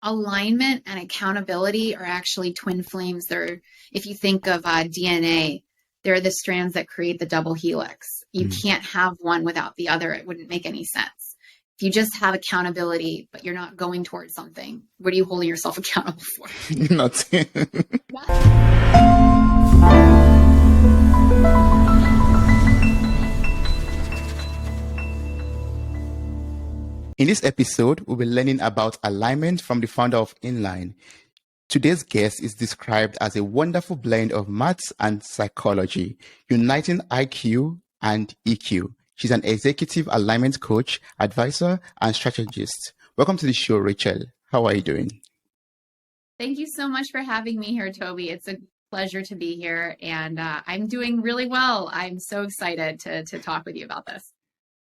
alignment and accountability are actually twin flames. They're, if you think of DNA, they're the strands that create the double helix. You can't have one without the other. It wouldn't make any sense. If you just have accountability, but you're not going towards something, what are you holding yourself accountable for? Nothing. In this episode, we'll be learning about alignment from the founder of Inline. Today's guest is described as a wonderful blend of maths and psychology, uniting IQ and EQ. She's an executive alignment coach, advisor, and strategist. Welcome to the show, Rachel. How are you doing? Thank you so much for having me here, Toby. It's a pleasure to be here, and I'm doing really well. I'm so excited to talk with you about this.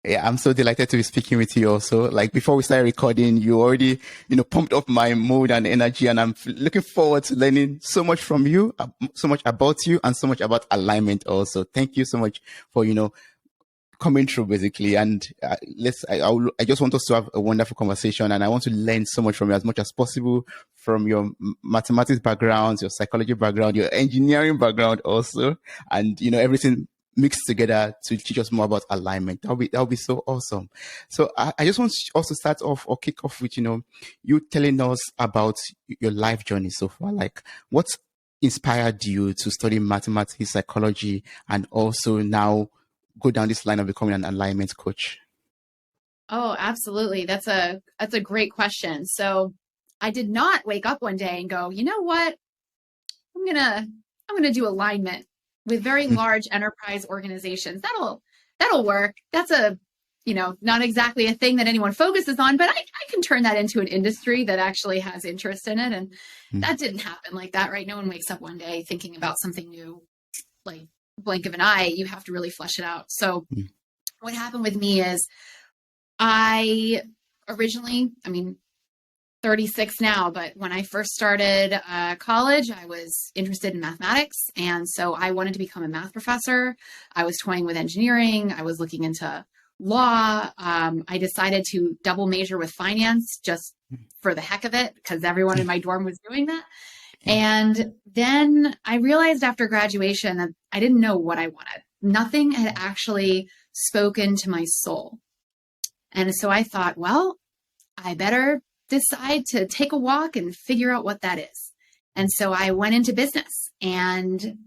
Yeah, I'm so delighted to be speaking with you also. Like before we started recording, you already, pumped up my mood and energy, and I'm looking forward to learning so much from you, so much about you, and so much about alignment also. Thank you so much for, coming through basically. And I just want us to have a wonderful conversation, and I want to learn so much from you as much as possible, from your mathematics background, your psychology background, your engineering background also, and, everything mixed together to teach us more about alignment. That'll be so awesome. So I just want to also start off or kick off with, you telling us about your life journey so far. Like, what inspired you to study mathematics, psychology, and also now go down this line of becoming an alignment coach? Oh, absolutely. That's a great question. So I did not wake up one day and go, you know what? I'm gonna do alignment with very large enterprise organizations. That'll work. That's not exactly a thing that anyone focuses on, but I can turn that into an industry that actually has interest in it. And that didn't happen like that, right? No one wakes up one day thinking about something new, like blink of an eye. You have to really flesh it out. So what happened with me is I originally, 36 now, but when I first started college, I was interested in mathematics. And so I wanted to become a math professor. I was toying with engineering. I was looking into law. I decided to double major with finance just for the heck of it, because everyone in my dorm was doing that. And then I realized after graduation that I didn't know what I wanted. Nothing had actually spoken to my soul. And so I thought, well, I better decide to take a walk and figure out what that is. And so I went into business, and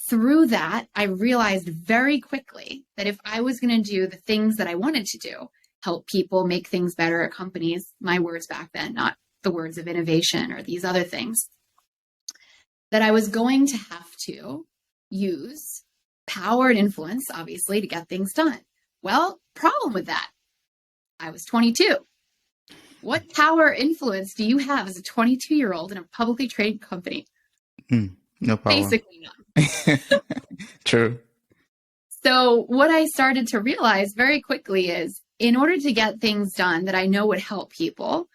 through that, I realized very quickly that if I was going to do the things that I wanted to do, help people make things better at companies, my words back then, not the words of innovation or these other things, that I was going to have to use power and influence, obviously, to get things done. Well, problem with that, I was 22. What power or influence do you have as a 22-year-old in a publicly traded company? No power. Basically none. True. So what I started to realize very quickly is, in order to get things done that I know would help people,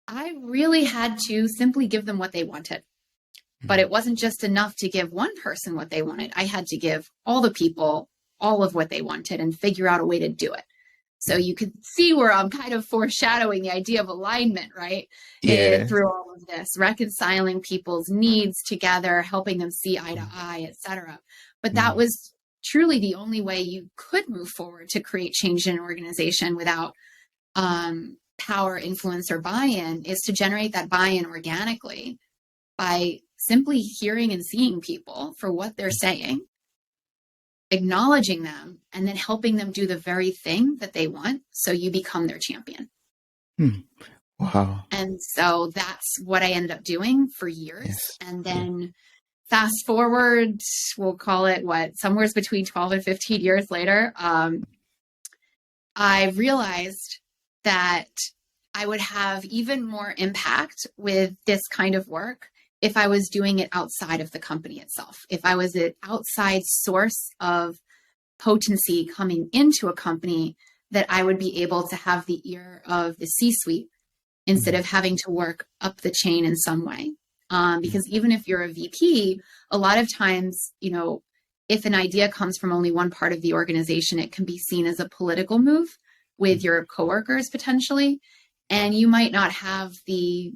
I really had to simply give them what they wanted. But it wasn't just enough to give one person what they wanted. I had to give all the people all of what they wanted and figure out a way to do it. So you can see where I'm kind of foreshadowing the idea of alignment, right? Yeah. Through all of this, reconciling people's needs together, helping them see eye to eye, etc. But that was truly the only way you could move forward to create change in an organization without power, influence, or buy-in, is to generate that buy-in organically by simply hearing and seeing people for what they're saying, acknowledging them, and then helping them do the very thing that they want, so you become their champion. Wow. And so that's what I ended up doing for years. Yes. And then fast forward, we'll call it somewhere between 12 and 15 years later, I realized that I would have even more impact with this kind of work if I was doing it outside of the company itself. If I was an outside source of potency coming into a company, that I would be able to have the ear of the C-suite instead of having to work up the chain in some way. Because even if you're a VP, a lot of times, if an idea comes from only one part of the organization, it can be seen as a political move with your coworkers potentially. And you might not have the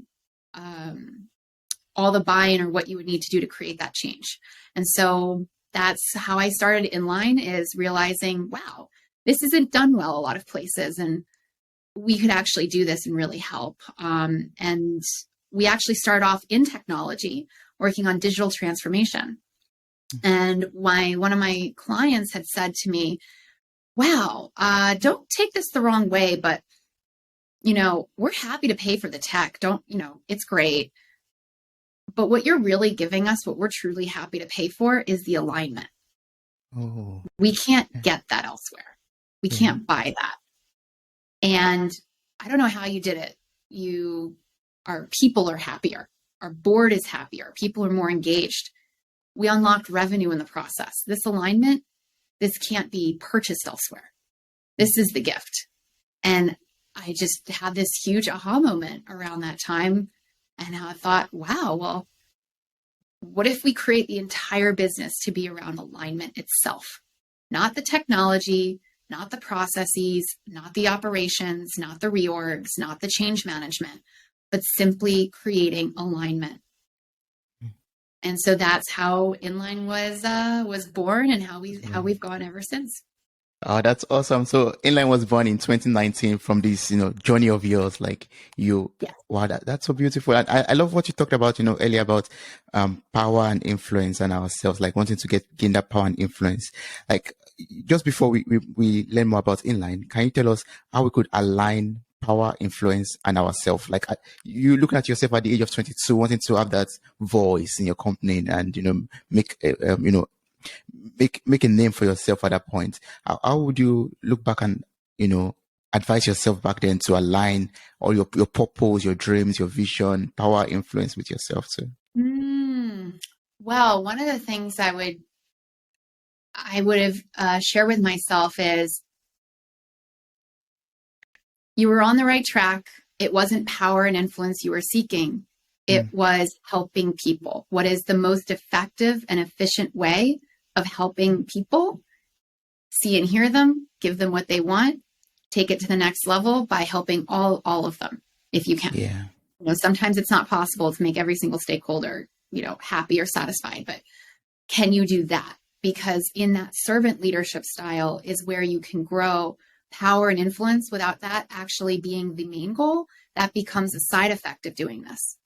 all the buy-in or what you would need to do to create that change. And so that's how I started Inline, is realizing, wow, this isn't done well a lot of places, and we could actually do this and really help. And we actually started off in technology, working on digital transformation. And one of my clients had said to me, wow, don't take this the wrong way, but, we're happy to pay for the tech. It's great. But what you're really giving us, what we're truly happy to pay for, is the alignment. Oh. We can't get that elsewhere. We can't buy that. And I don't know how you did it. Our people are happier. Our board is happier. People are more engaged. We unlocked revenue in the process. This alignment, this can't be purchased elsewhere. This is the gift. And I just had this huge aha moment around that time. And I thought, wow, well, what if we create the entire business to be around alignment itself? Not the technology, not the processes, not the operations, not the reorgs, not the change management, but simply creating alignment. And so that's how Inline was born, and how we've gone ever since. Oh, that's awesome. So Inline was born in 2019 from this, journey of yours. Wow, that's so beautiful. And I love what you talked about, earlier about, power and influence and ourselves, like wanting to gain that power and influence. Like, just before we learn more about Inline, can you tell us how we could align power, influence, and ourselves? Like, you looking at yourself at the age of 22, wanting to have that voice in your company and, make a name for yourself at that point. How would you look back and, advise yourself back then to align all your purpose, your dreams, your vision, power, influence with yourself too? Well, one of the things I would have shared with myself is, you were on the right track. It wasn't power and influence you were seeking. It was helping people. What is the most effective and efficient way of helping people see and hear them, give them what they want, take it to the next level by helping all of them, if you can. Yeah. Sometimes it's not possible to make every single stakeholder, happy or satisfied, but can you do that? Because in that servant leadership style is where you can grow power and influence without that actually being the main goal. That becomes a side effect of doing this.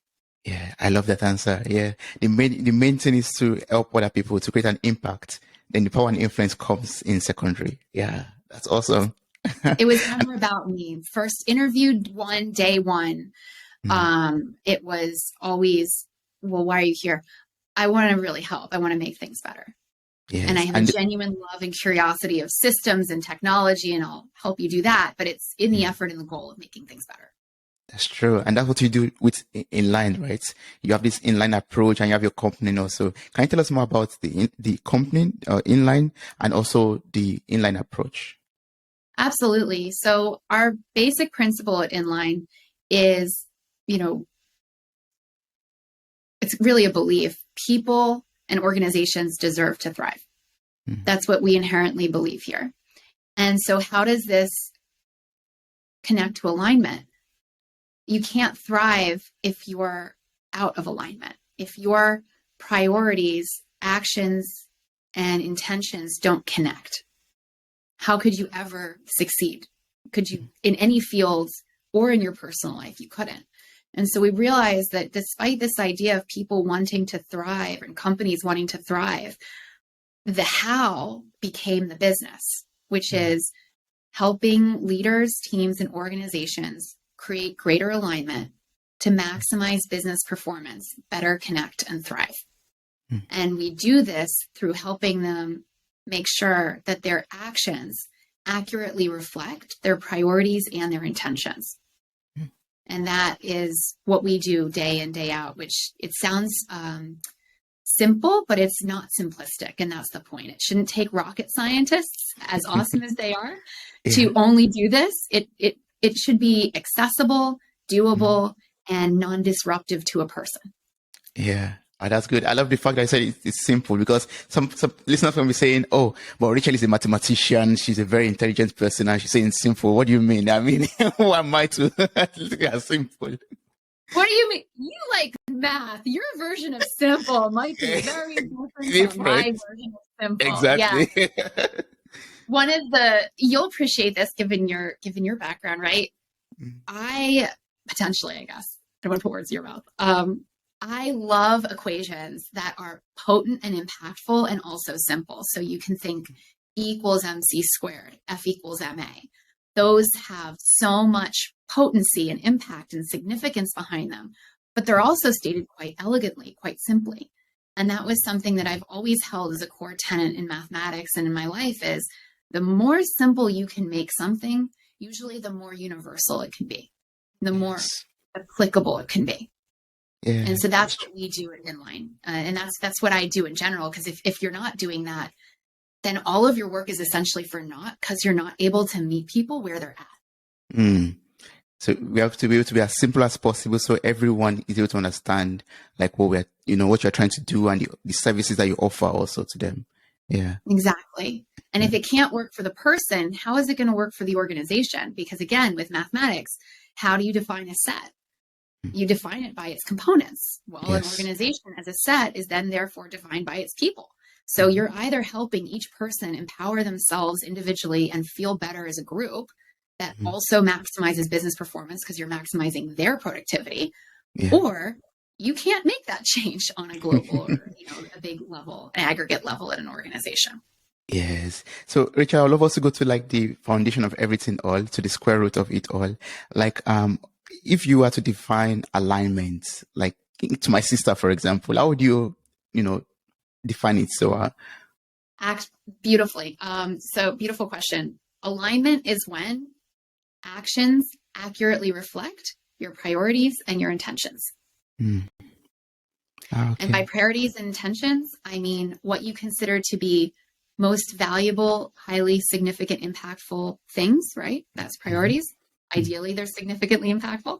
Yeah, I love that answer. Yeah. The main thing is to help other people to create an impact. Then the power and influence comes in secondary. Yeah, that's awesome. It was never about me. First interviewed day one. It was always, well, why are you here? I want to really help. I want to make things better. Yes. And I have a genuine love and curiosity of systems and technology, and I'll help you do that. But it's in the effort and the goal of making things better. That's true. And that's what you do with Inline, right? You have this Inline approach and you have your company also. Can you tell us more about the company, Inline, and also the Inline approach? Absolutely. So our basic principle at Inline is, it's really a belief. People and organizations deserve to thrive. That's what we inherently believe here. And so how does this connect to alignment? You can't thrive if you're out of alignment. If your priorities, actions, and intentions don't connect, how could you ever succeed? Could you, in any fields or in your personal life? You couldn't. And so we realized that despite this idea of people wanting to thrive and companies wanting to thrive, the how became the business, which is helping leaders, teams, and organizations create greater alignment to maximize business performance, better connect, and thrive. And we do this through helping them make sure that their actions accurately reflect their priorities and their intentions. And that is what we do day in, day out, which it sounds simple, but it's not simplistic. And that's the point. It shouldn't take rocket scientists, as awesome as they are, to only do this. It should be accessible, doable, and non-disruptive to a person. Yeah. Oh, that's good. I love the fact that I said it's simple, because some listeners will be saying, oh, but Rachel is a mathematician. She's a very intelligent person. And she's saying simple. What do you mean? I mean, who am I to look at simple? What do you mean? You like math. Your version of simple might be very different from my Different. version of simple. Yeah. Exactly. You'll appreciate this given your background, right? Mm. I potentially, I guess, I don't want to put words in your mouth. I love equations that are potent and impactful and also simple. So you can think E equals MC squared, F equals MA. Those have so much potency and impact and significance behind them, but they're also stated quite elegantly, quite simply. And that was something that I've always held as a core tenet in mathematics and in my life is the more simple you can make something, usually the more universal it can be, the more Yes. applicable it can be. Yeah. And so that's what we do at Inline. And that's what I do in general, because if you're not doing that, then all of your work is essentially for naught because you're not able to meet people where they're at. Mm. So we have to be able to be as simple as possible so everyone is able to understand like what what you're trying to do and the services that you offer also to them. Yeah. Exactly. And if it can't work for the person, how is it going to work for the organization? Because again, with mathematics, how do you define a set? You define it by its components. Well, an Yes. organization as a set is then therefore defined by its people. So you're either helping each person empower themselves individually and feel better as a group that also maximizes business performance because you're maximizing their productivity, Yeah. or you can't make that change on a global or a big level, an aggregate level at an organization. Yes. So Rachel, I would love us to go to like the foundation of everything all, to the square root of it all. Like if you were to define alignment, like to my sister, for example, how would you define it? So Act beautifully. So beautiful question. Alignment is when actions accurately reflect your priorities and your intentions. okay. And by priorities and intentions, I mean what you consider to be most valuable, highly significant, impactful things, right? That's priorities. Ideally, they're significantly impactful.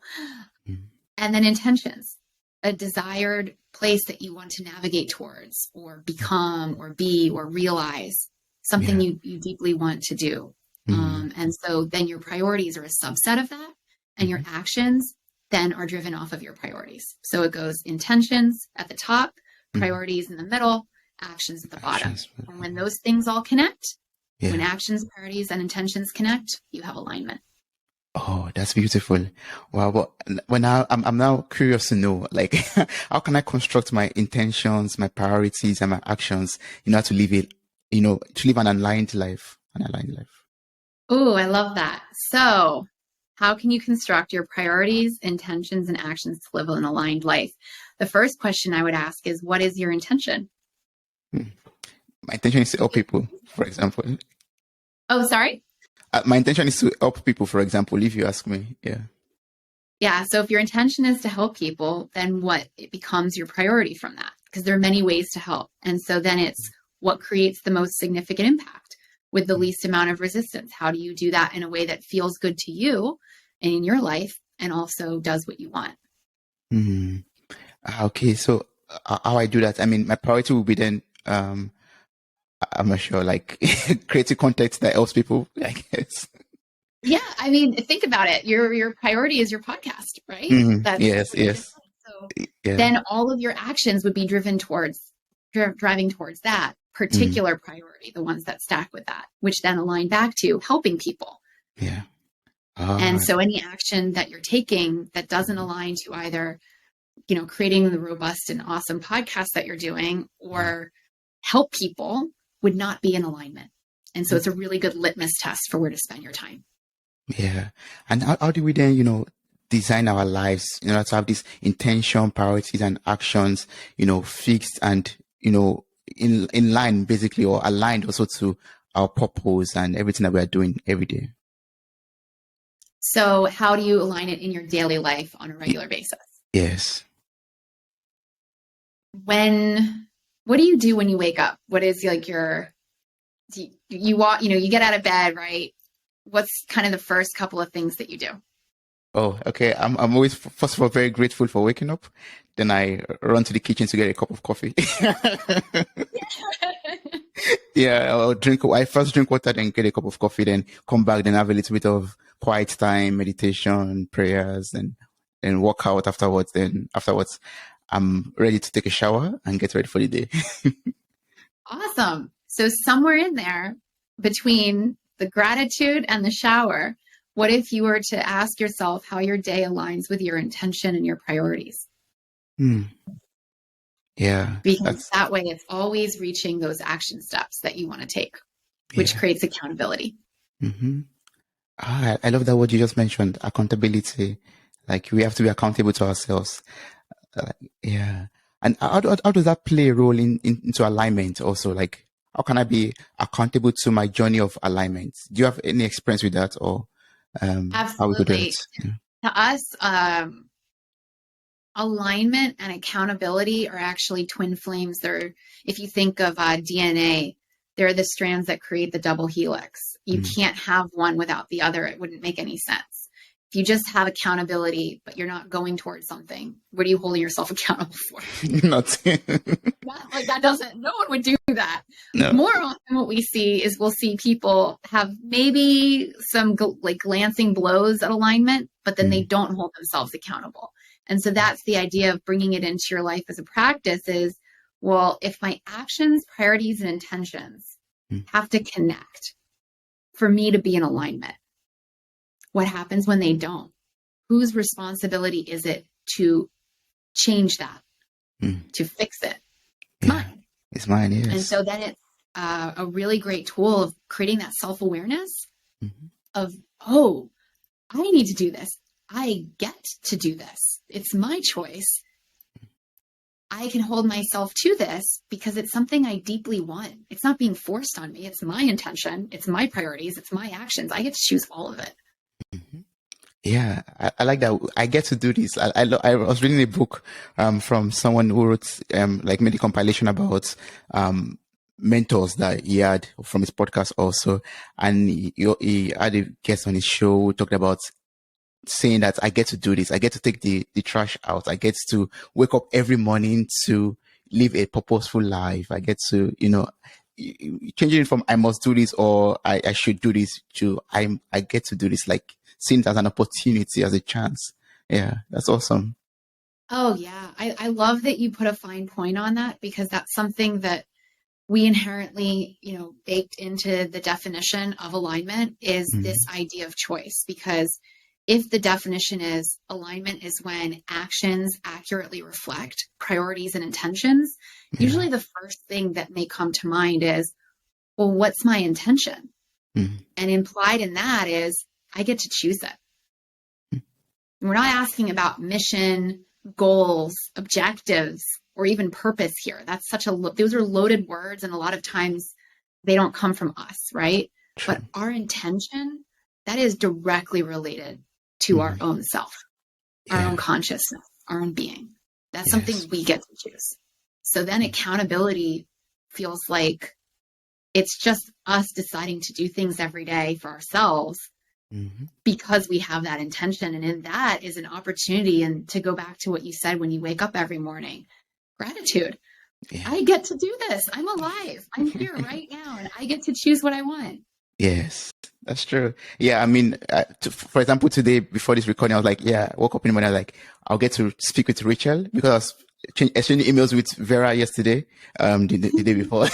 And then intentions, a desired place that you want to navigate towards or become or be or realize, something you deeply want to do. And so then your priorities are a subset of that, and your actions then are driven off of your priorities. So it goes intentions at the top, priorities in the middle, actions at the bottom. And when those things all connect, when actions, priorities, and intentions connect, you have alignment. Oh, that's beautiful. Wow. But when I'm now curious to know, like, how can I construct my intentions, my priorities, and my actions, to live it, to live an aligned life, Oh, I love that. So how can you construct your priorities, intentions, and actions to live an aligned life? The first question I would ask is, what is your intention? My intention is to help people, for example. Oh, sorry? My intention is to help people, for example, if you ask me. Yeah. Yeah. So if your intention is to help people, then it becomes your priority from that, because there are many ways to help. And so then it's what creates the most significant impact with the least amount of resistance. How do you do that in a way that feels good to you and in your life and also does what you want? Okay. So how I do that, I mean, my priority will be then, I'm not sure, like creative content that helps people, I guess. Yeah, I mean, think about it. Your priority is your podcast, right? Yes. So then all of your actions would be driving towards that particular priority, the ones that stack with that, which then align back to helping people. Yeah. And so any action that you're taking that doesn't align to either, creating the robust and awesome podcast that you're doing or help people would not be in alignment. And so it's a really good litmus test for where to spend your time. Yeah. And how do we then, design our lives, to have this intention, priorities, and actions, fixed and, in line basically, or aligned also to our purpose and everything that we are doing every day? So how do you align it in your daily life on a regular basis? Yes. What do you do when you wake up? What is like you walk, you get out of bed, right? What's kind of the first couple of things that you do? Oh, okay. I'm always, first of all, very grateful for waking up. Then I run to the kitchen to get a cup of coffee. Yeah, I first drink water, then get a cup of coffee, then come back, then have a little bit of quiet time, meditation, prayers, and and work out afterwards. Then afterwards, I'm ready to take a shower and get ready for the day. Awesome. So somewhere in there between the gratitude and the shower, what if you were to ask yourself how your day aligns with your intention and your priorities? Hmm. Yeah, Because that way it's always reaching those action steps that you want to take, which creates accountability. Mm-hmm. I love that word you just mentioned, accountability. Like we have to be accountable to ourselves. Yeah. And how does that play a role into alignment also? Like, how can I be accountable to my journey of alignment? Do you have any experience with that, or how we could do it? Absolutely. To us, alignment and accountability are actually twin flames. They're, if you think of DNA, they're the strands that create the double helix. You can't have one without the other. It wouldn't make any sense. If you just have accountability, but you're not going towards something, what are you holding yourself accountable for? Nothing. Like that doesn't, no one would do that. No. More often what we see is we'll see people have maybe some like glancing blows at alignment, but then they don't hold themselves accountable. And so that's the idea of bringing it into your life as a practice is, well, if my actions, priorities, and intentions have to connect for me to be in alignment, what happens when they don't? Whose responsibility is it to change that, to fix it? It's mine. It's mine, yes. And so then it's a really great tool of creating that self-awareness of, oh, I need to do this. I get to do this. It's my choice. I can hold myself to this because it's something I deeply want. It's not being forced on me. It's my intention. It's my priorities. It's my actions. I get to choose all of it. Yeah, I like that. I get to do this. I was reading a book from someone who wrote like made a compilation about mentors that he had from his podcast also, and he had a guest on his show who talked about saying that I get to do this. I get to take the trash out. I get to wake up every morning to live a purposeful life. I get to, changing it from I must do this or I should do this to I get to do this, like seeing it as an opportunity, as a chance. Yeah, that's awesome. Oh yeah. I love that you put a fine point on that because that's something that we inherently, baked into the definition of alignment is this idea of choice. Because if the definition is alignment is when actions accurately reflect priorities and intentions, usually the first thing that may come to mind is, well, what's my intention? And implied in that is I get to choose it. We're not asking about mission, goals, objectives, or even purpose here. That's those are loaded words. And a lot of times they don't come from us, right? True. But our intention, that is directly related to our own self, our own consciousness, our own being. That's something we get to choose. So then accountability feels like it's just us deciding to do things every day for ourselves because we have that intention. And in that is an opportunity. And to go back to what you said when you wake up every morning, gratitude. I get to do this. I'm alive. I'm here right now. And I get to choose what I want. Yes, that's true. Yeah, I mean, for example, today before this recording, I was like, I woke up in the morning, I was like, I'll get to speak with Rachel because I was exchanging emails with Vera yesterday, the day before.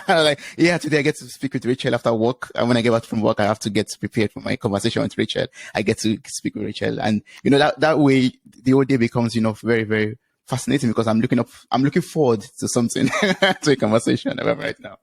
Like, today I get to speak with Rachel after work. And when I get back from work, I have to get prepared for my conversation with Rachel. I get to speak with Rachel. And, that way the whole day becomes, very, very fascinating because I'm looking forward to something, to a conversation right now.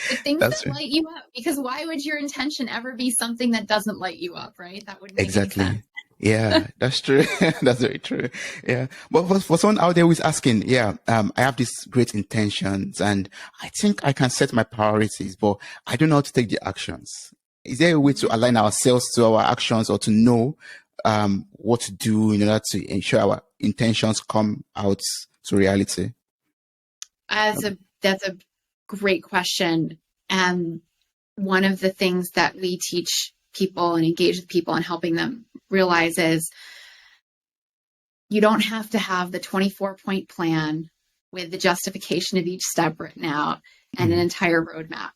The things that light you up, because why would your intention ever be something that doesn't light you up, right? That wouldn't make any sense. Yeah, that's true. That's very true. Yeah. But for someone out there who's asking, I have these great intentions and I think I can set my priorities, but I don't know how to take the actions. Is there a way to align ourselves to our actions or to know what to do in order to ensure our intentions come out to reality? That's a great question. And one of the things that we teach people and engage with people and helping them realize is you don't have to have the 24-point plan with the justification of each step written out and an entire roadmap.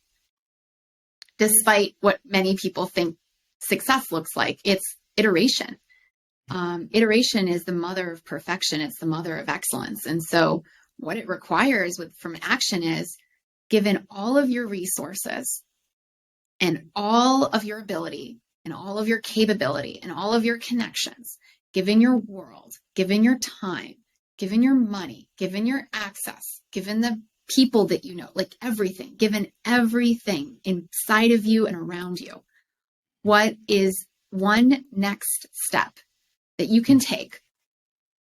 Despite what many people think success looks like, it's iteration. Iteration is the mother of perfection. It's the mother of excellence. And so what it requires from action is, given all of your resources and all of your ability and all of your capability and all of your connections, given your world, given your time, given your money, given your access, given the people that you know, like everything, given everything inside of you and around you, what is one next step that you can take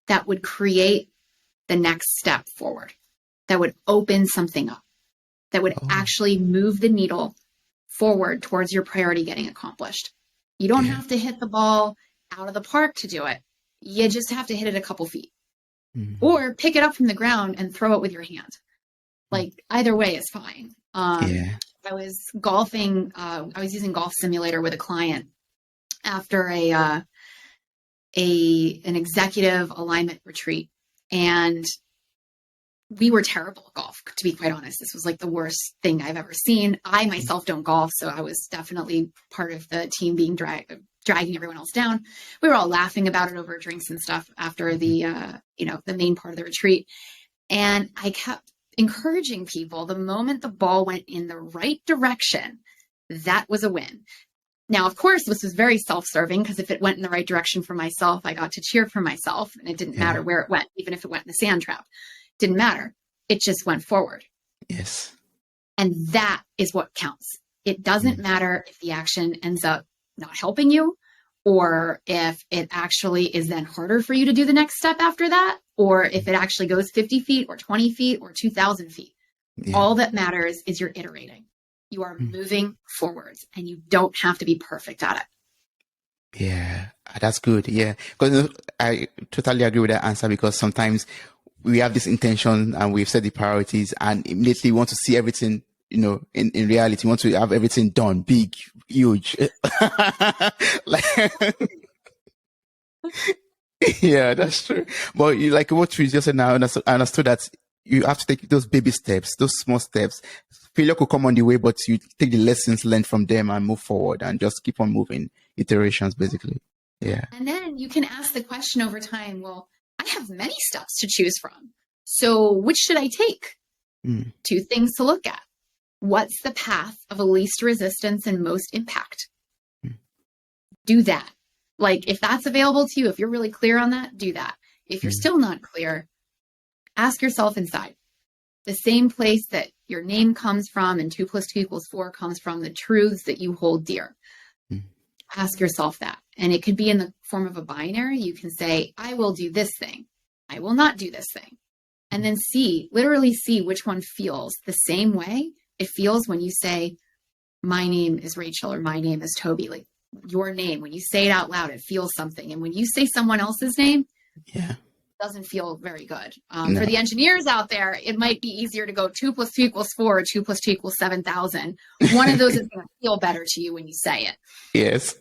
that would create the next step forward, that would open something up, that would actually move the needle forward towards your priority getting accomplished? You don't have to hit the ball out of the park to do it. You just have to hit it a couple feet, or pick it up from the ground and throw it with your hand. Like either way is fine. I was golfing. I was using Golf Simulator with a client after an executive alignment retreat, and we were terrible at golf, to be quite honest. This was like the worst thing I've ever seen. I myself don't golf, so I was definitely part of the team being dragging everyone else down. We were all laughing about it over drinks and stuff after the main part of the retreat. And I kept encouraging people, the moment the ball went in the right direction, that was a win. Now, of course, this was very self-serving, because if it went in the right direction for myself, I got to cheer for myself, and it didn't matter where it went, even if it went in the sand trap. Didn't matter. It just went forward. Yes. And that is what counts. It doesn't matter if the action ends up not helping you, or if it actually is then harder for you to do the next step after that, or if it actually goes 50 feet or 20 feet or 2,000 feet. All that matters is you're iterating. You are moving forwards, and you don't have to be perfect at it. Yeah, that's good. Yeah, because I totally agree with that answer, because sometimes we have this intention and we've set the priorities, and immediately we want to see everything, in reality, we want to have everything done, big, huge. Like, yeah, that's true. But like what you just said now, I understood that you have to take those baby steps, those small steps. Failure could come on the way, but you take the lessons learned from them and move forward and just keep on moving. Iterations, basically. Yeah. And then you can ask the question over time, well, I have many steps to choose from, so which should I take? 2 things to look at. What's the path of least resistance and most impact? Do that. Like, if that's available to you, if you're really clear on that, do that. If you're still not clear, ask yourself inside. The same place that your name comes from and 2 + 2 = 4 comes from, the truths that you hold dear. Ask yourself that. And it could be in the form of a binary. You can say, I will do this thing. I will not do this thing. And then literally see which one feels the same way it feels when you say, my name is Rachel, or my name is Toby. Like, your name, when you say it out loud, it feels something. And when you say someone else's name, it doesn't feel very good. No. For the engineers out there, it might be easier to go 2 + 2 = 4, or 2 + 2 = 7,000. One of those is going to feel better to you when you say it. Yes.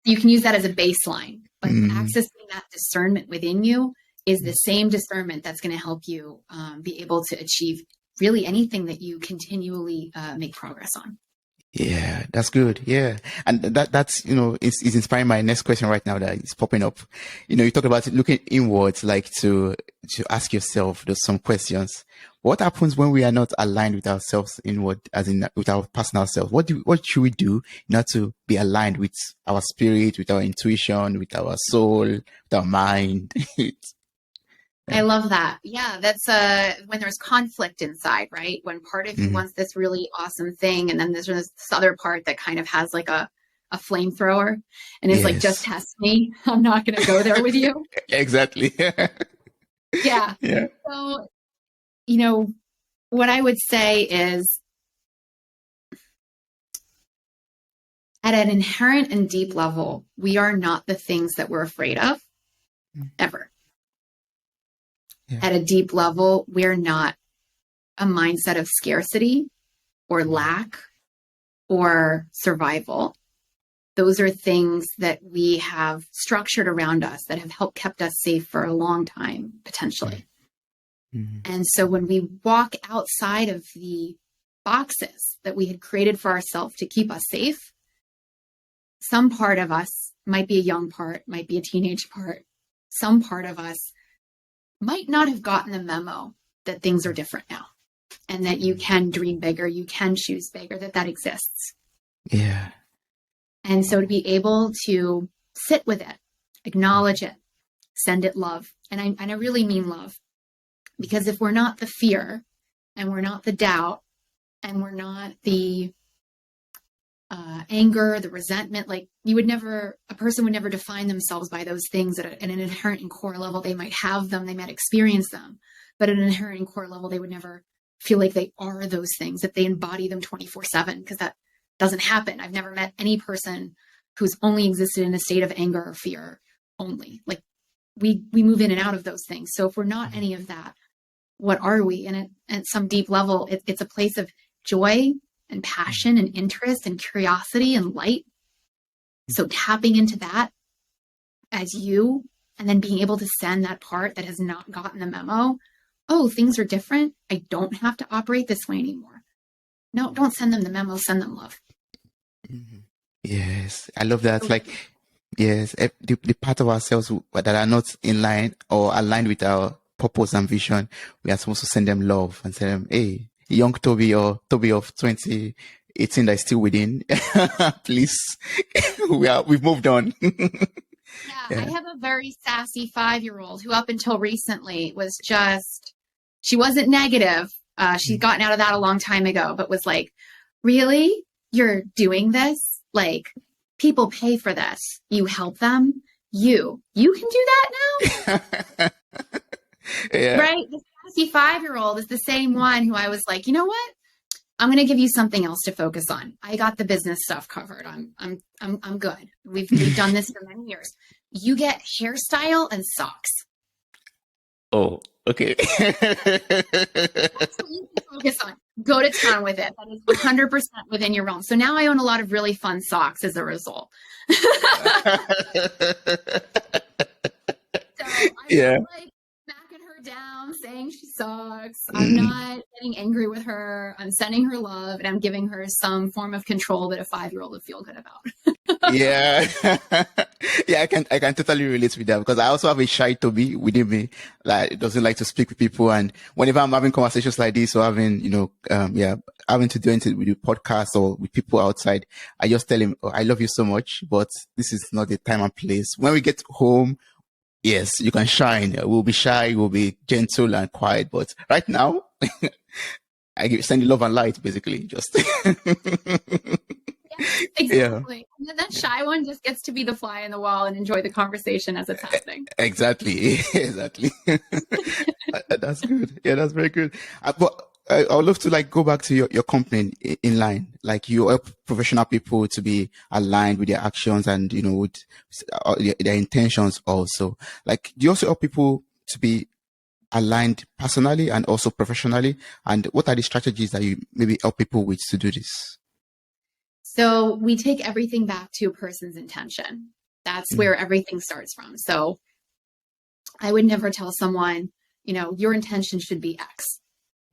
You can use that as a baseline, but accessing that discernment within you is the same discernment that's going to help you be able to achieve really anything that you continually make progress on. Yeah, that's good. Yeah. And that's, is inspiring my next question right now that is popping up. You talk about looking inwards, like to ask yourself some questions. What happens when we are not aligned with ourselves inward, as in with our personal self? What should we do in order to be aligned with our spirit, with our intuition, with our soul, with our mind? I love that. Yeah, that's when there's conflict inside, right? When part of you wants this really awesome thing, and then there's this other part that kind of has like a flamethrower, and it's like, just test me. I'm not going to go there with you. Exactly. Yeah. So, what I would say is, at an inherent and deep level, we are not the things that we're afraid of, ever. At a deep level, we're not a mindset of scarcity or lack or survival. Those are things that we have structured around us that have helped kept us safe for a long time, potentially. And so when we walk outside of the boxes that we had created for ourselves to keep us safe, some part of us, might be a young part, might be a teenage part, some part of us might not have gotten the memo that things are different now and that you can dream bigger, you can choose bigger, that exists. Yeah. And so to be able to sit with it, acknowledge it, send it love. And I really mean love, because if we're not the fear and we're not the doubt and we're not the anger, the resentment, like a person would never define themselves by those things at an inherent and core level. They might have them, they might experience them, but at an inherent and core level, they would never feel like they are those things, that they embody them 24/7, because that doesn't happen. I've never met any person who's only existed in a state of anger or fear only. Like we move in and out of those things. So if we're not any of that, what are we? And at some deep level, it's a place of joy and passion and interest and curiosity and light. So tapping into that as you, and then being able to send that part that has not gotten the memo, oh, things are different. I don't have to operate this way anymore. No, don't send them the memo, send them love. Yes, I love that. Like, yes, the part of ourselves that are not in line or aligned with our purpose and vision, we are supposed to send them love and say them, hey, young Toby or Toby of 2018 that is still within, please, we've moved on. Yeah, I have a very sassy 5-year-old who up until recently was just, she wasn't negative. She'd gotten out of that a long time ago, but was like, really? You're doing this? Like, people pay for this. You help them. You can do that now? Yeah. Right? The sassy 5-year-old is the same one who I was like, you know what? I'm going to give you something else to focus on. I got the business stuff covered. I'm good. We've done this for many years. You get hairstyle and socks. Oh, okay. That's what you can focus on. Go to town with it. That is 100% within your realm. So now I own a lot of really fun socks as a result. So I'm not like smacking her down, saying she sucks. I'm not getting angry with her. I'm sending her love, and I'm giving her some form of control that a 5-year-old would feel good about. Yeah. Yeah, I can totally relate with that, because I also have a shy Toby within me. Like, it doesn't like to speak with people. And whenever I'm having conversations like this or having, having to do anything with the podcast or with people outside, I just tell him, oh, I love you so much, but this is not the time and place. When we get home, yes, you can shine. We'll be shy, we'll be gentle and quiet. But right now, send you love and light, basically. Just. Exactly. Yeah. And then that shy one just gets to be the fly in the wall and enjoy the conversation as it's happening. Exactly. Exactly. That's good. Yeah, that's very good. But I would love to go back to your company, Inline. Like, you help professional people to be aligned with their actions and, with their intentions also. Like, do you also help people to be aligned personally and also professionally? And what are the strategies that you maybe help people with to do this? So we take everything back to a person's intention. That's where everything starts from. So I would never tell someone, your intention should be X.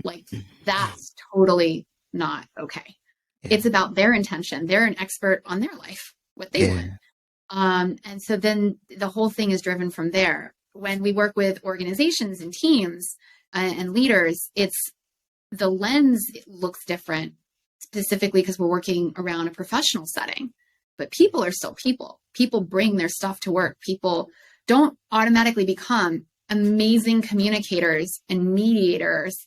Like, that's totally not okay. Yeah. It's about their intention. They're an expert on their life, what they want. And so then the whole thing is driven from there. When we work with organizations and teams and leaders, the lens looks different, specifically because we're working around a professional setting, but people are still people. People bring their stuff to work. People don't automatically become amazing communicators and mediators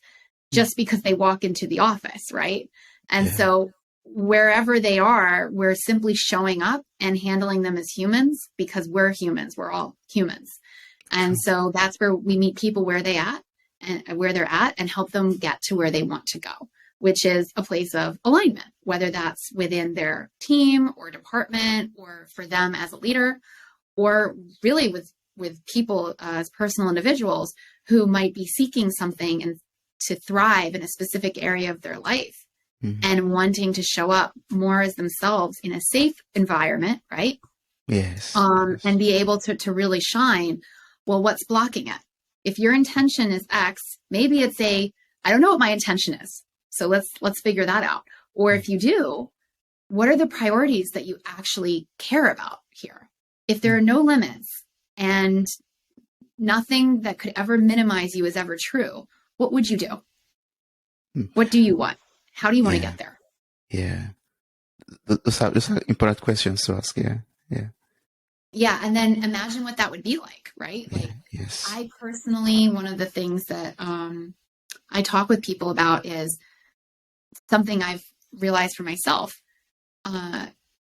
just because they walk into the office, right? And so wherever they are, we're simply showing up and handling them as humans, because we're humans. We're all humans. And so that's where we meet people where they're at and help them get to where they want to go, which is a place of alignment, whether that's within their team or department, or for them as a leader, or really with people as personal individuals who might be seeking something and to thrive in a specific area of their life and wanting to show up more as themselves in a safe environment, right? Yes. And be able to really shine. Well, what's blocking it? If your intention is X, maybe it's I don't know what my intention is. So let's figure that out. Or if you do, what are the priorities that you actually care about here? If there are no limits and nothing that could ever minimize you is ever true, what would you do? What do you want? How do you want to get there? Yeah. Those are important questions to ask. Yeah. Yeah. Yeah. And then imagine what that would be like, right? Yeah. Like, Yes. I personally, one of the things that I talk with people about is something I've realized for myself.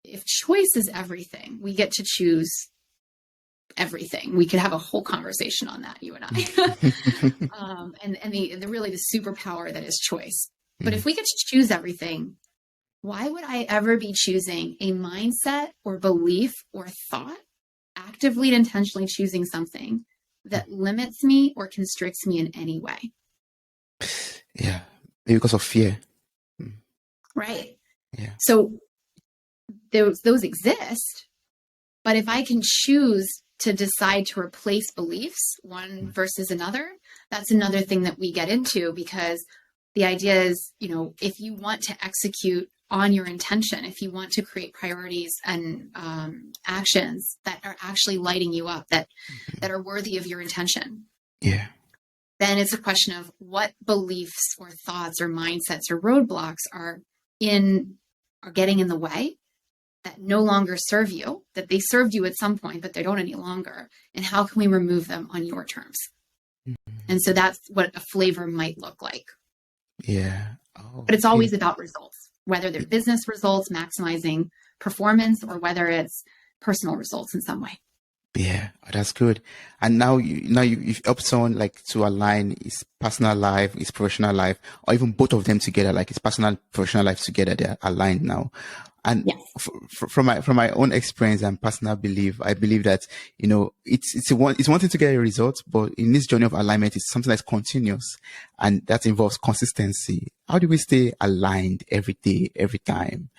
If choice is everything, we get to choose everything. We could have a whole conversation on that, you and I. And the really the superpower that is choice. But if we get to choose everything, why would I ever be choosing a mindset or belief or thought, actively and intentionally choosing something that limits me or constricts me in any way? Yeah. Because of fear. Right. Yeah. So those exist, but if I can choose to decide to replace beliefs, one versus another, that's another thing that we get into, because the idea is, you know, if you want to execute on your intention, if you want to create priorities and actions that are actually lighting you up, that are worthy of your intention, Yeah. then it's a question of what beliefs or thoughts or mindsets or roadblocks are getting in the way, that no longer serve you, that they served you at some point, but they don't any longer. And how can we remove them on your terms? And so that's what a flavor might look like. Yeah. Oh, but it's always about results, whether they're business results, maximizing performance, or whether it's personal results in some way. Yeah, that's good. And now you've helped someone like to align his personal life, his professional life, or even both of them together, like his personal professional life together. They're aligned now. And Yes. From my own experience and personal belief, I believe that, you know, it's one thing to get a result, but in this journey of alignment, it's something that's continuous, and that involves consistency. How do we stay aligned every day, every time?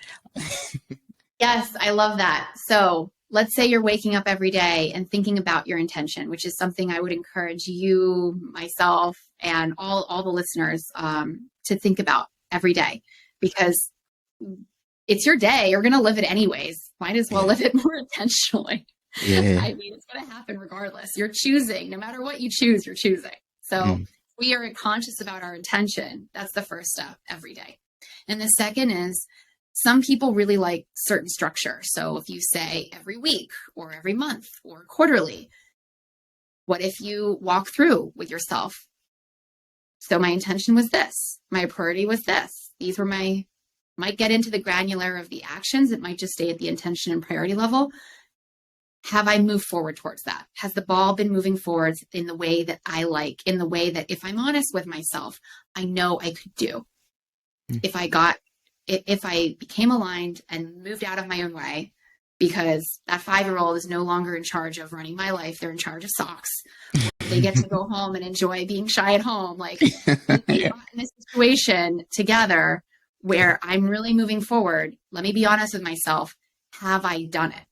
Yes, I love that. So let's say you're waking up every day and thinking about your intention, which is something I would encourage you, myself, and all the listeners to think about every day, because it's your day. You're going to live it anyways. Might as well live it more intentionally. Yeah. I mean, it's going to happen regardless. You're choosing. No matter what you choose, you're choosing. So we are conscious about our intention. That's the first step every day. And the second is, some people really like certain structure. So if you say every week or every month or quarterly, what if you walk through with yourself? So my intention was this. My priority was this. These were might get into the granular of the actions. It might just stay at the intention and priority level. Have I moved forward towards that? Has the ball been moving forward in the way that I like, in the way that, if I'm honest with myself, I know I could do? If I became aligned and moved out of my own way, because that 5-year-old is no longer in charge of running my life. They're in charge of socks. They get to go home and enjoy being shy at home. Like, we got in this situation together where I'm really moving forward. Let me be honest with myself. Have I done it?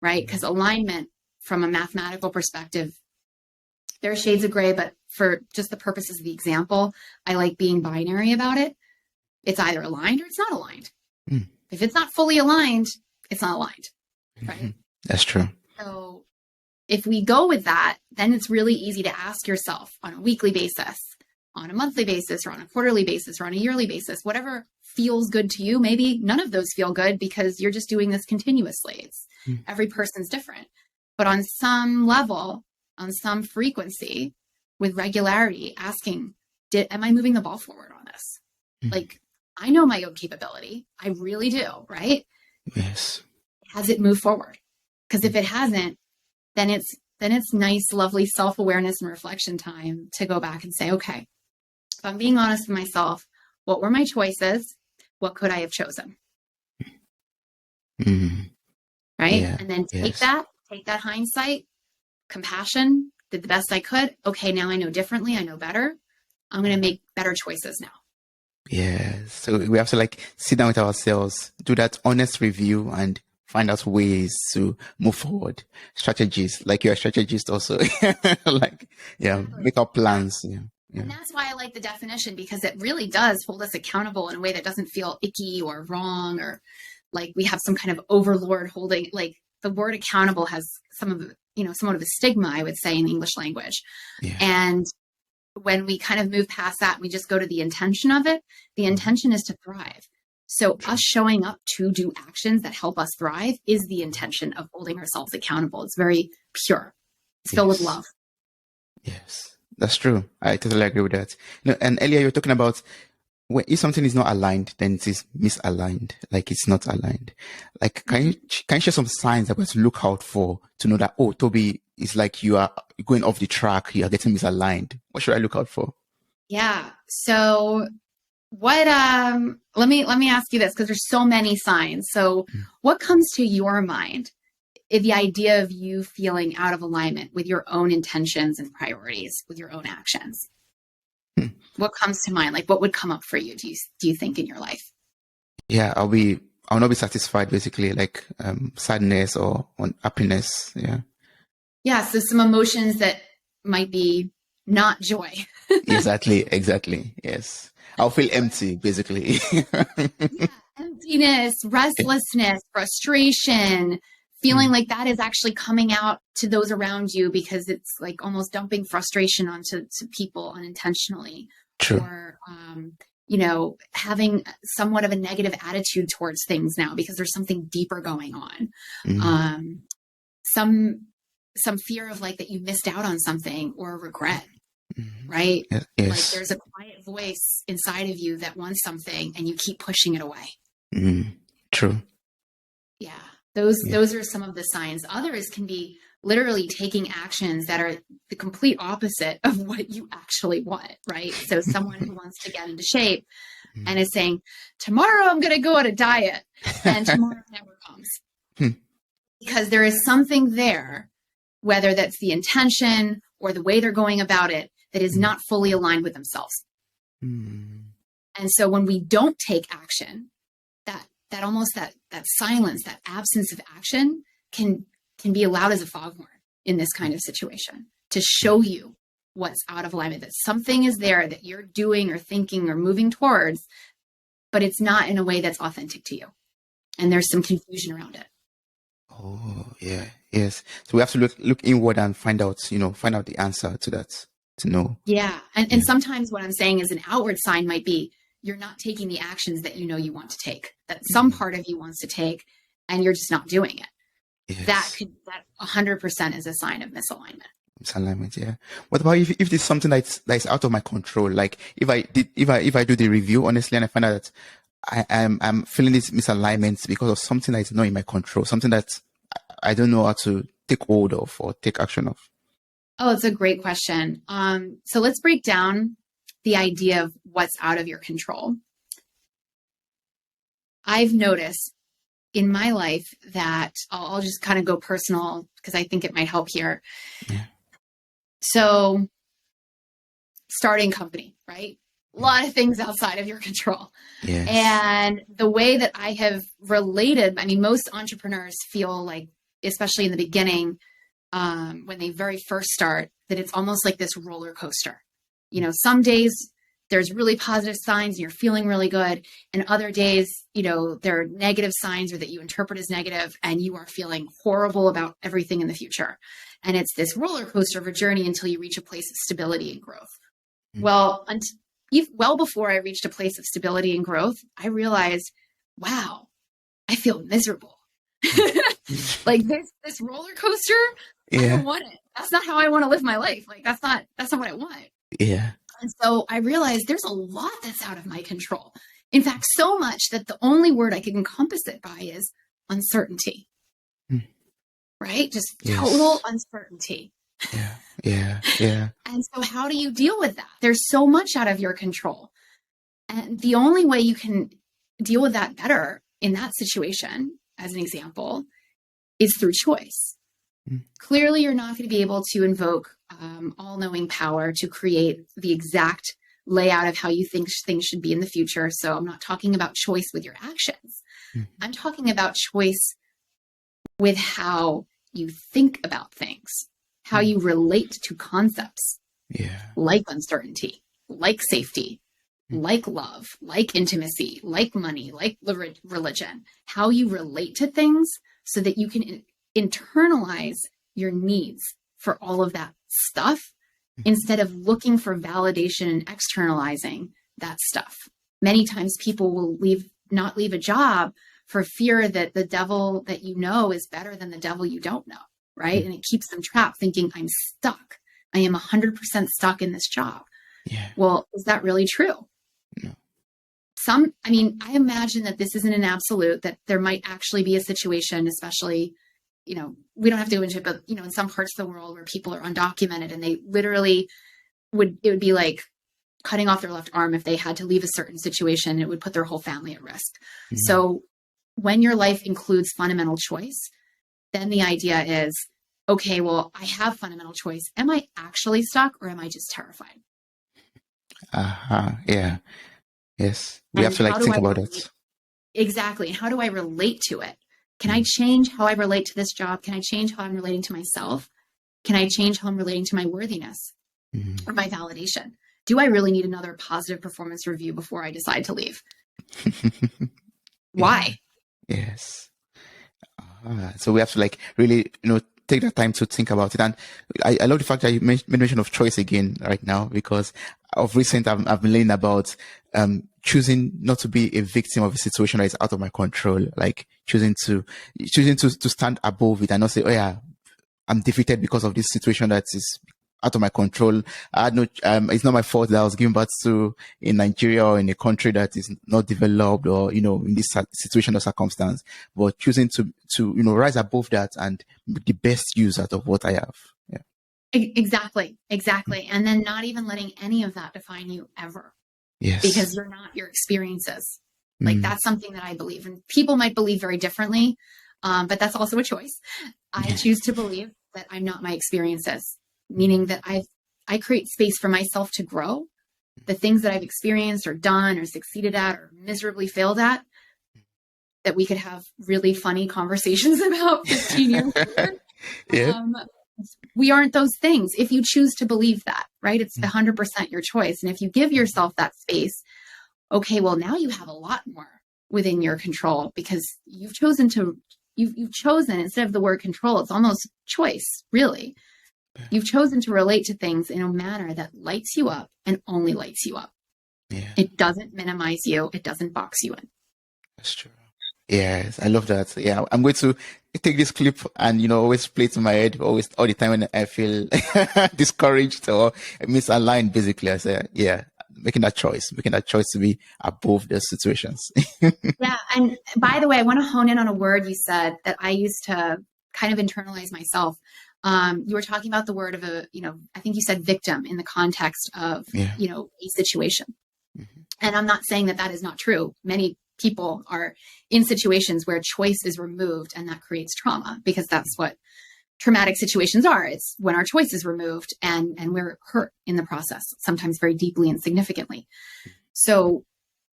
Right? Because alignment, from a mathematical perspective, there are shades of gray, but for just the purposes of the example, I like being binary about it. It's either aligned or it's not aligned. If it's not fully aligned, it's not aligned, right? That's true. So if we go with that, then it's really easy to ask yourself on a weekly basis, on a monthly basis, or on a quarterly basis, or on a yearly basis, whatever feels good to you. Maybe none of those feel good because you're just doing this continuously. It's every person's different. But on some level, on some frequency, with regularity, asking, am I moving the ball forward on this? Like, I know my own capability. I really do, right? Yes. Has it moved forward? Because if it hasn't, then it's nice, lovely self-awareness and reflection time to go back and say, okay, if I'm being honest with myself, what were my choices? What could I have chosen? Right? Yeah. And then take that hindsight, compassion, did the best I could. Okay, now I know differently. I know better. I'm going to make better choices now. Yeah. So we have to like sit down with ourselves, do that honest review, and find out ways to move forward. Strategies, like you're a strategist also. Like, yeah, make up plans. Yeah. And that's why I like the definition, because it really does hold us accountable in a way that doesn't feel icky or wrong, or like we have some kind of overlord holding. Like, the word accountable has some of somewhat of a stigma, I would say, in the English language. Yeah. And when we kind of move past that, we just go to the intention of it. The intention is to thrive. So us showing up to do actions that help us thrive is the intention of holding ourselves accountable. It's very pure. It's filled with love. Yes, that's true. I totally agree with that. And earlier you were talking about if something is not aligned, then it is misaligned. Like it's not aligned. Like, can you share some signs that we have to look out for to know that, oh, Toby, is like you are going off the track. You are getting misaligned. What should I look out for? Yeah. So let me ask you this, because there's so many signs. So what comes to your mind if the idea of you feeling out of alignment with your own intentions and priorities, with your own actions? What comes to mind? Like, what would come up for you, do you think, in your life? Yeah, I'll not be satisfied, basically, like sadness or unhappiness. Yeah. Yeah. So some emotions that might be not joy. Exactly. Yes. I'll feel empty, basically. Yeah, emptiness, restlessness, frustration, feeling like that is actually coming out to those around you because it's like almost dumping frustration onto people unintentionally. True. Or, having somewhat of a negative attitude towards things now because there's something deeper going on. Some fear of like that you missed out on something, or regret. Right? Yes. Like there's a quiet voice inside of you that wants something and you keep pushing it away. True. Yeah. Those are some of the signs. Others can be literally taking actions that are the complete opposite of what you actually want, right? So someone who wants to get into shape and is saying, tomorrow I'm going to go on a diet, and tomorrow never comes. Because there is something there, whether that's the intention or the way they're going about it, that is not fully aligned with themselves. And so when we don't take action, that almost that silence, that absence of action can be allowed as a foghorn in this kind of situation to show you what's out of alignment, that something is there that you're doing or thinking or moving towards, but it's not in a way that's authentic to you. And there's some confusion around it. Oh, yeah. Yes. So we have to look inward and find out the answer to that, to know. Yeah. And sometimes what I'm saying is an outward sign might be you're not taking the actions that you want to take, that some part of you wants to take, and you're just not doing it. Yes. That 100% is a sign of misalignment. Misalignment, yeah. What about if there's something that's out of my control? Like if I do the review honestly and I find out that I'm feeling this misalignment because of something that is not in my control, something that I don't know how to take hold of or take action of. Oh, it's a great question. So let's break down the idea of what's out of your control. I've noticed in my life that I'll just kind of go personal because I think it might help here. Yeah. So starting company, right? A lot of things outside of your control. Yes. And the way that I have related, most entrepreneurs feel like, especially in the beginning, when they very first start, that it's almost like this roller coaster. Some days there's really positive signs and you're feeling really good. And other days, there are negative signs or that you interpret as negative and you are feeling horrible about everything in the future. And it's this roller coaster of a journey until you reach a place of stability and growth. Well, before I reached a place of stability and growth, I realized, wow, I feel miserable. Like this roller coaster, I don't want it. That's not how I want to live my life. Like that's not what I want. Yeah. And so I realized there's a lot that's out of my control. In fact, so much that the only word I can encompass it by is uncertainty. Right? Just total uncertainty. Yeah. And so how do you deal with that? There's so much out of your control. And the only way you can deal with that better in that situation, as an example, is through choice. Clearly, you're not going to be able to invoke all-knowing power to create the exact layout of how you think things should be in the future. So I'm not talking about choice with your actions. I'm talking about choice with how you think about things, how you relate to concepts like uncertainty, like safety, like love, like intimacy, like money, like religion, how you relate to things so that you can internalize your needs for all of that stuff instead of looking for validation and externalizing that stuff. Many times people will not leave a job for fear that the devil that you know is better than the devil you don't know, right? And it keeps them trapped thinking, I'm stuck. I am 100% stuck in this job. Yeah. Well, is that really true? No. I imagine that this isn't an absolute, that there might actually be a situation, especially, we don't have to go into it, but, in some parts of the world where people are undocumented and they literally it would be like cutting off their left arm if they had to leave a certain situation. It would put their whole family at risk. Mm-hmm. So when your life includes fundamental choice, then the idea is, okay, well, I have fundamental choice. Am I actually stuck or am I just terrified? Yeah. Yes. We have to think about it. Exactly. How do I relate to it? Can I change how I relate to this job? Can I change how I'm relating to myself? Can I change how I'm relating to my worthiness or my validation? Do I really need another positive performance review before I decide to leave? Why? Yes. So we have to really, take that time to think about it. And I love the fact that you made mention of choice again right now, because of recent I've been learning about choosing not to be a victim of a situation that is out of my control, like choosing to stand above it and not say, oh yeah, I'm defeated because of this situation that is out of my control. I had no, it's not my fault that I was given birth to in Nigeria or in a country that is not developed, or, in this situation or circumstance, but choosing to rise above that and make the best use out of what I have. Yeah. Exactly. And then not even letting any of that define you ever. Yes. Because you're not your experiences. That's something that I believe, and people might believe very differently. But that's also a choice. I choose to believe that I'm not my experiences, meaning that I create space for myself to grow. The things that I've experienced or done or succeeded at or miserably failed at, that we could have really funny conversations about 15 years later. Yeah. We aren't those things if you choose to believe that, right? It's 100% your choice. And if you give yourself that space, okay, well, now you have a lot more within your control, because you've chosen, instead of the word control, it's almost choice, really. You've chosen to relate to things in a manner that lights you up and only lights you up. Yeah. It doesn't minimize you. It doesn't box you in. That's true. Yes, I love that. Yeah, I'm going to take this clip and, always play it in my head all the time when I feel discouraged or misaligned, basically. I say, yeah, making that choice to be above those situations. Yeah. And by the way, I want to hone in on a word you said that I used to kind of internalize myself. You were talking about the word of I think you said victim in the context of, a situation. Mm-hmm. And I'm not saying that is not true. Many people are in situations where choice is removed, and that creates trauma, because that's what traumatic situations are. It's when our choice is removed and we're hurt in the process, sometimes very deeply and significantly. So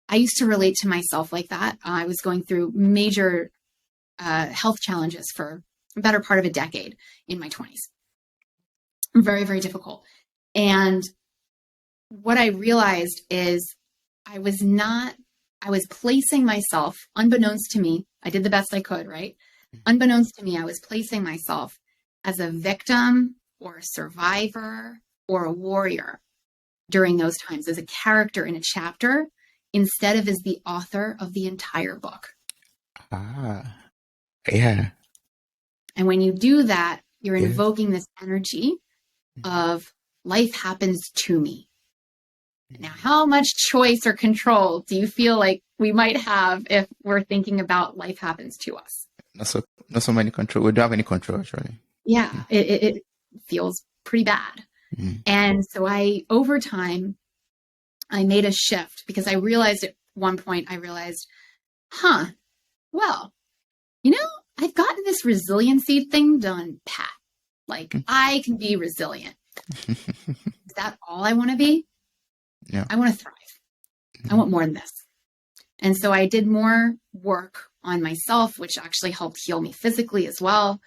I used to relate to myself like that. I was going through major health challenges for a better part of a decade in my 20s. Very, very difficult. And what I realized is I was placing myself, unbeknownst to me, I did the best I could, right? Unbeknownst to me, I was placing myself as a victim or a survivor or a warrior during those times, as a character in a chapter, instead of as the author of the entire book. Yeah. And when you do that, you're invoking this energy of life happens to me. Now, how much choice or control do you feel like we might have if we're thinking about life happens to us? Not so many control. We don't have any control, actually. Yeah, it feels pretty bad. Mm-hmm. And so over time, I made a shift, because I realized at one point, well, I've gotten this resiliency thing done pat. Like, I can be resilient. Is that all I want to be? Yeah. I want to thrive. I want more than this. And so I did more work on myself, which actually helped heal me physically as well.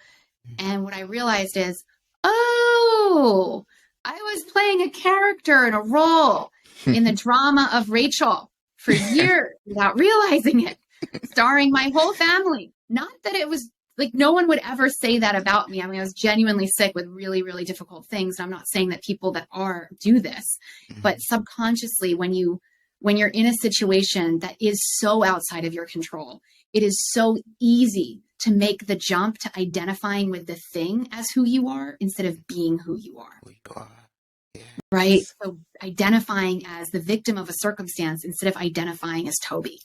And what I realized is, I was playing a character in a role in the drama of Rachel for years without realizing it, starring my whole family. Not that it was like no one would ever say that about me. I mean, I was genuinely sick with really, really difficult things. I'm not saying that people that do this, but subconsciously when you're in a situation that is so outside of your control, it is so easy to make the jump to identifying with the thing as who you are instead of being who you are. Yes. Right? So identifying as the victim of a circumstance instead of identifying as Toby.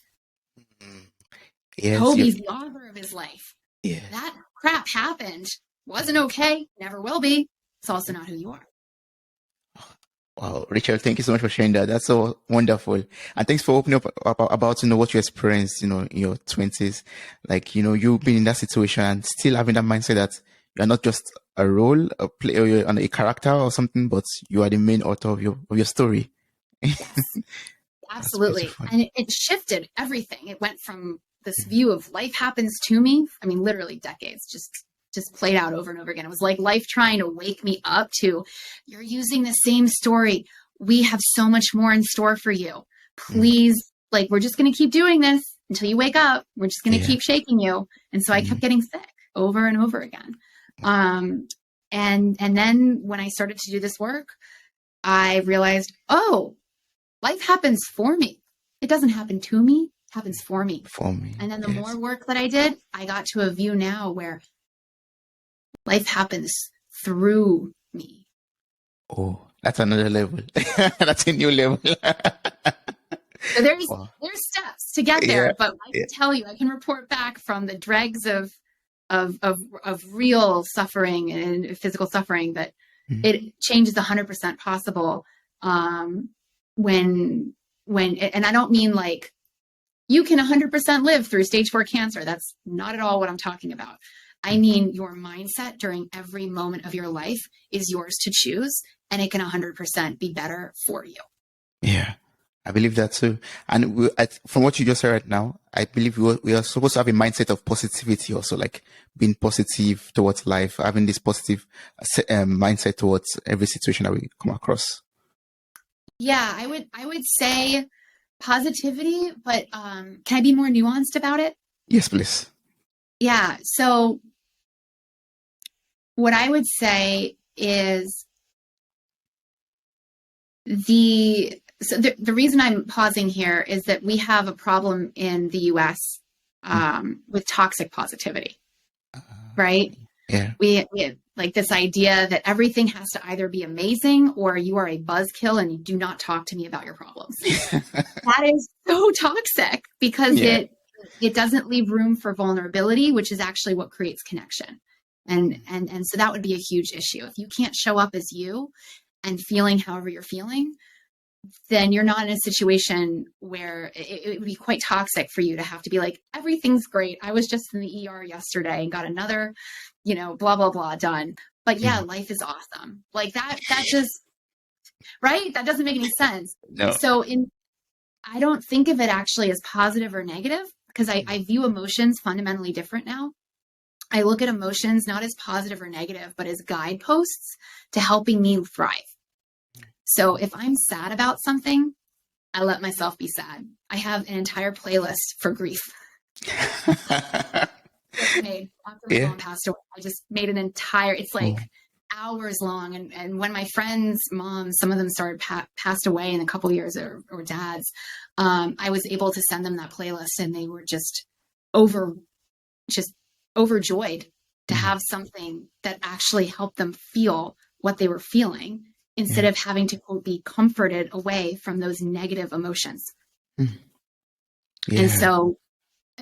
Yes, Toby's the author of his life. yeah. That crap happened. Wasn't okay. Never will be. It's also not who you are. Wow, Rachel, thank you so much for sharing that. That's so wonderful. And thanks for opening up about, what you experienced, in your 20s. Like, you've been in that situation and still having that mindset that you're not just a role, a player, or you're a character or something, but you are the main author of your story. Yes, absolutely. And it shifted everything. It went from this view of life happens to me. I mean, literally decades, just played out over and over again. It was like life trying to wake me up to, you're using the same story. We have so much more in store for you. Please, like, we're just going to keep doing this until you wake up. We're just going to keep shaking you. And so I kept getting sick over and over again. And then when I started to do this work, I realized, oh, life happens for me. It doesn't happen to me. It happens for me. And then the more work that I did, I got to a view now where life happens through me. Oh, that's another level. That's a new level. So there's steps to get there, but I can tell you, I can report back from the dregs of real suffering and physical suffering that it changes 100% possible. When and I don't mean like you can 100% live through stage 4 cancer. That's not at all what I'm talking about. I mean, your mindset during every moment of your life is yours to choose, and it can 100% be better for you. Yeah, I believe that too. And from what you just said right now, I believe we are supposed to have a mindset of positivity also, like being positive towards life, having this positive mindset towards every situation that we come across. Yeah, I would say positivity, but can I be more nuanced about it? Yes, please. Yeah. So what I would say is the reason I'm pausing here is that we have a problem in the US with toxic positivity, right? Yeah. We have like this idea that everything has to either be amazing or you are a buzzkill and you do not talk to me about your problems. That is so toxic because it doesn't leave room for vulnerability, which is actually what creates connection. And so that would be a huge issue. If you can't show up as you and feeling however you're feeling, then you're not in a situation where it would be quite toxic for you to have to be like, everything's great. I was just in the ER yesterday and got another, blah, blah, blah done. But yeah, life is awesome. Like that just, right? That doesn't make any sense. No. So I don't think of it actually as positive or negative because I view emotions fundamentally different now. I look at emotions not as positive or negative, but as guideposts to helping me thrive. So if I'm sad about something, I let myself be sad. I have an entire playlist for grief. After my mom passed away, I just made an entire, it's like hours long. And when my friends' moms, some of them passed away in a couple years or dads, I was able to send them that playlist and they were just overjoyed to have something that actually helped them feel what they were feeling instead of having to quote, be comforted away from those negative emotions. And so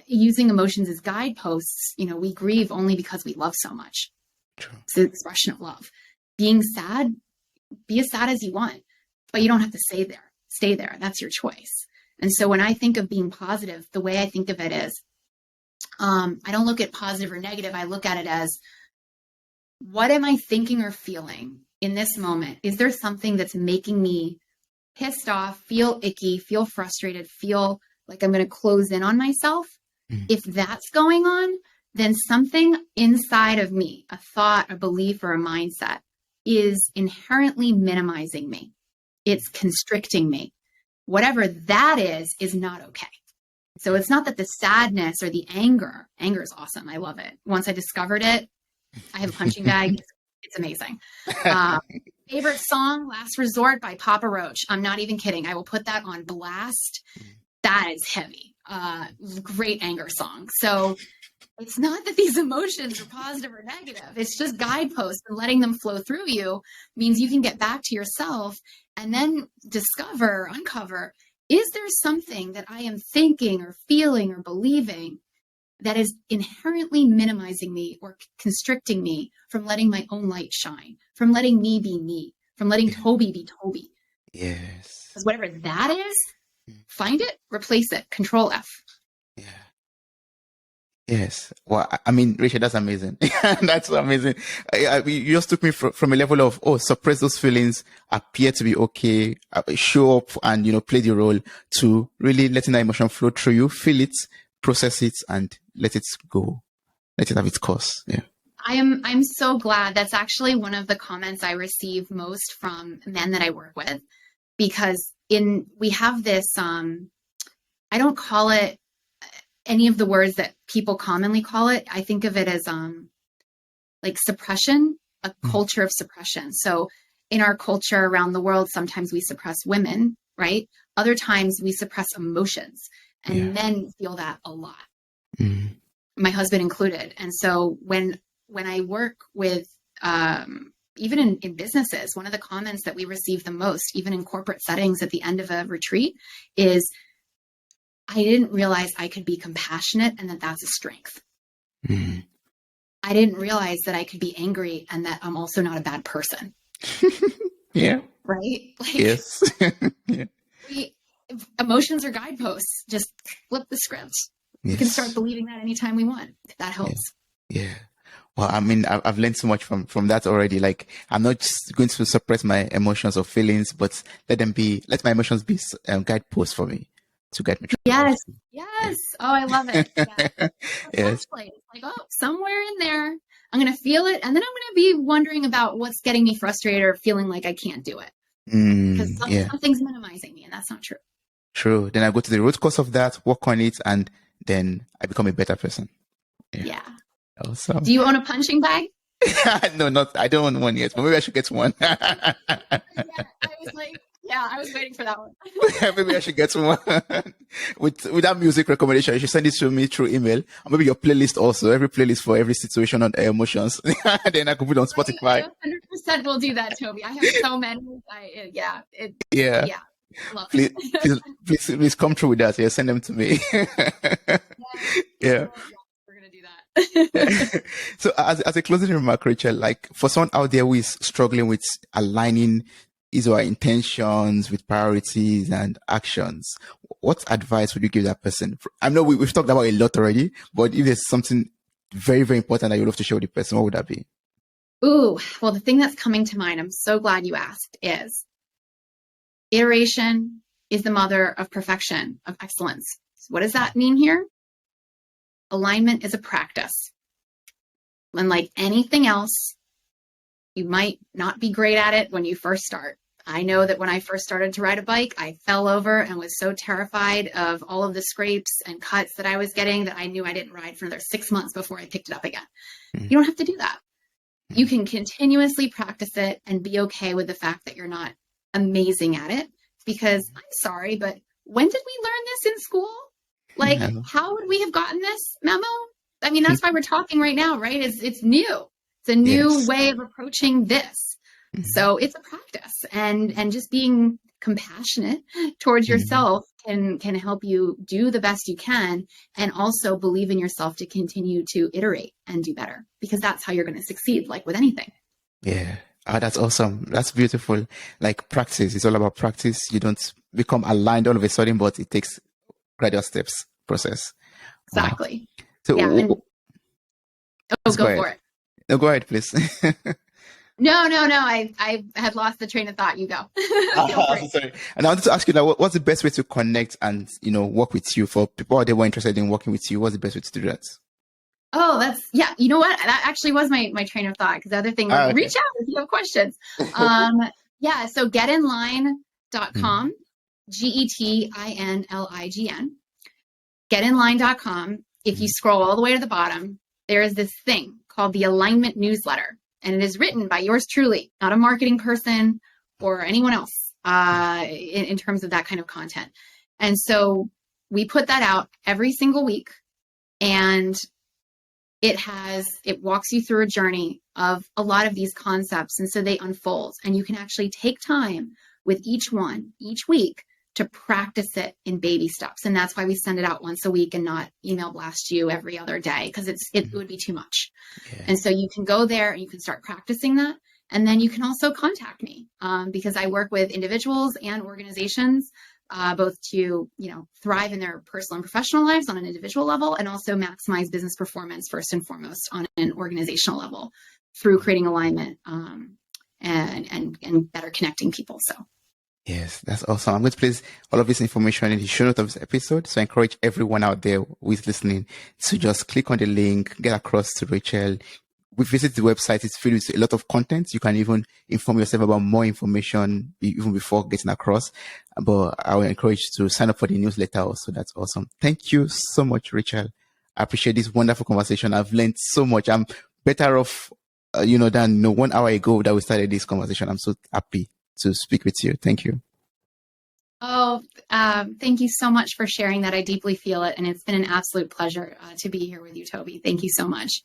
using emotions as guideposts, we grieve only because we love so much. True. It's the expression of love. Being sad, be as sad as you want, but you don't have to stay there. That's your choice. And so when I think of being positive, the way I think of it is, I don't look at positive or negative. I look at it as, what am I thinking or feeling in this moment? Is there something that's making me pissed off, feel icky, feel frustrated, feel like I'm going to close in on myself? If that's going on, then something inside of me, a thought, a belief, or a mindset is inherently minimizing me. It's constricting me. Whatever that is not okay. So it's not that the sadness or the anger is awesome. I love it. Once I discovered it, I have a punching bag. It's amazing. Favorite song, Last Resort by Papa Roach. I'm not even kidding. I will put that on blast. That is heavy. Great anger song. So it's not that these emotions are positive or negative. It's just guideposts, and letting them flow through you means you can get back to yourself and then uncover, is there something that I am thinking or feeling or believing that is inherently minimizing me or constricting me from letting my own light shine, from letting me be me, from letting Toby be Toby? Yes. Because whatever that is, find it, replace it, Control F. Yeah. Yes. Well, I mean, Rachel, that's amazing. That's amazing. You just took me from a level of, suppress those feelings, appear to be okay, show up and, play the role, to really letting that emotion flow through you, feel it, process it, and let it go. Let it have its course. Yeah. I'm so glad. That's actually one of the comments I receive most from men that I work with, because we have this, I don't call it any of the words that people commonly call it. I think of it as like suppression, a culture of suppression. So in our culture around the world, sometimes we suppress women, right? Other times we suppress emotions, and men feel that a lot. My husband included. And so when I work with, even in businesses, one of the comments that we receive the most, even in corporate settings at the end of a retreat, is, I didn't realize I could be compassionate and that that's a strength. I didn't realize that I could be angry and that I'm also not a bad person. Yeah. Right? Like, yes. Yeah. Emotions are guideposts. Just flip the script. Yes. We can start believing that anytime we want. That helps. Yeah. Well, I mean, I've learned so much from that already. Like, I'm not just going to suppress my emotions or feelings, but let my emotions be guideposts for me to guide me. Yes. Yes. Oh, I love it. Yeah. Yes. Like, somewhere in there, I'm going to feel it. And then I'm going to be wondering about what's getting me frustrated or feeling like I can't do it. Because something's minimizing me, and that's not true. True. Then I go to the root cause of that, work on it, and then I become a better person. Yeah. Awesome. Do you own a punching bag? No, I don't own one yet, but maybe I should get one. I was waiting for that one. Maybe I should get one. with that music recommendation, you should send it to me through email. Or maybe your playlist also, every playlist for every situation on emotions. Then I can put it on Spotify. I 100% will do that, Toby. I have so many. Please come through with that. Yeah, send them to me. Yeah. We're going to do that. So as a closing remark, Rachel, like, for someone out there who is struggling with aligning his or her intentions with priorities and actions, what advice would you give that person? I know we've talked about a lot already, but if there's something very, very important that you'd love to share with the person, what would that be? Ooh, well, the thing that's coming to mind, I'm so glad you asked, is iteration is the mother of perfection, of excellence. So what does that mean here? Alignment is a practice. And like anything else, you might not be great at it when you first start. I know that when I first started to ride a bike, I fell over and was so terrified of all of the scrapes and cuts that I was getting that I knew I didn't ride for another 6 months before I picked it up again. You don't have to do that. You can continuously practice it and be okay with the fact that you're not amazing at it, because I'm sorry, but when did we learn this in school? Like, how would we have gotten this memo? I mean, that's why we're talking right now, right? It's new. It's a new way of approaching this. So it's a practice, and just being compassionate towards yourself can help you do the best you can, and also believe in yourself to continue to iterate and do better, because that's how you're going to succeed, like with anything. Yeah. Oh, that's awesome. That's beautiful. Like, practice. It's all about practice. You don't become aligned all of a sudden, but it takes gradual steps process. Exactly. Wow. So go for it. No, go ahead, please. No. I had lost the train of thought. You go. Sorry. And I wanted to ask you now, what's the best way to connect and, work with you? For people out there who are interested in working with you, what's the best way to do that? Oh, you know what? That actually was my train of thought, because the other thing was reach out if you have questions. So getinlign.com, GETINLIGN. getinline.com. If you scroll all the way to the bottom, there is this thing called the Alignment newsletter. And it is written by yours truly, not a marketing person or anyone else in terms of that kind of content. And so we put that out every single week, and it walks you through a journey of a lot of these concepts. And so they unfold, and you can actually take time with each one each week to practice it in baby steps. And that's why we send it out once a week and not email blast you every other day, because it would be too much. Yeah. And so you can go there and you can start practicing that. And then you can also contact me because I work with individuals and organizations, both to, thrive in their personal and professional lives on an individual level, and also maximize business performance first and foremost on an organizational level through creating alignment and better connecting people. So. Yes, that's awesome. I'm going to place all of this information in the show notes of this episode. So I encourage everyone out there who is listening to just click on the link, get across to Rachel. We visit the website. It's filled with a lot of content. You can even inform yourself about more information even before getting across. But I will encourage you to sign up for the newsletter also. That's awesome. Thank you so much, Rachel. I appreciate this wonderful conversation. I've learned so much. I'm better off, than 1 hour ago that we started this conversation. I'm so happy to speak with you. Thank you. Oh, thank you so much for sharing that. I deeply feel it. And it's been an absolute pleasure to be here with you, Toby. Thank you so much.